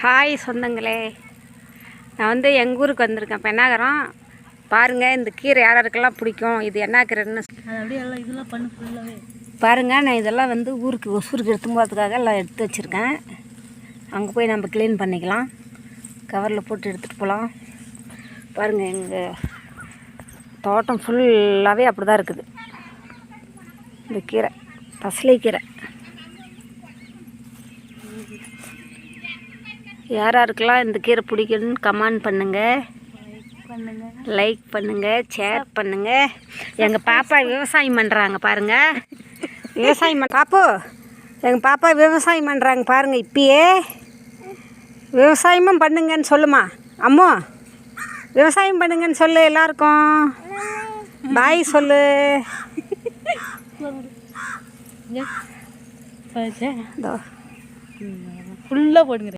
Hi சொந்தங்களே, நான் வந்து எங்கள் ஊருக்கு வந்திருக்கேன் பெண்ணாகரம். பாருங்கள், இந்த கீரை யாருக்கெல்லாம் பிடிக்கும், இது என்ன கீரைன்னு அப்படியே எல்லாம் இதெல்லாம் பண்ணு ஃபுல்லாகவே பாருங்கள். நான் இதெல்லாம் வந்து ஊருக்கு ஒசூருக்கு எடுத்து போகிறதுக்காக எல்லாம் எடுத்து வச்சுருக்கேன். அங்கே போய் நம்ம க்ளீன் பண்ணிக்கலாம். கவரில் போட்டு எடுத்துகிட்டு போகலாம். பாருங்கள், எங்கள் தோட்டம் ஃபுல்லாகவே அப்படி தான் இருக்குது. இந்த கீரை பசலை கீரை யாராருக்கெல்லாம் இந்த கீரை பிடிக்குன்னு கமெண்ட் பண்ணுங்கள், லைக் பண்ணுங்கள், ஷேர் பண்ணுங்கள். எங்கள் பாப்பா விவசாயம் பண்ணுறாங்க பாருங்கள். விவசாயம் பாப்பு எங்கள் பாப்பா விவசாயம் பண்ணுறாங்க பாருங்கள். இப்பயே விவசாயமும் பண்ணுங்கன்னு சொல்லுமா அம்மோ. விவசாயம் பண்ணுங்கன்னு சொல்லு எல்லாருக்கும். பாய் சொல்லு. ஃபுல்லாக போடுங்க.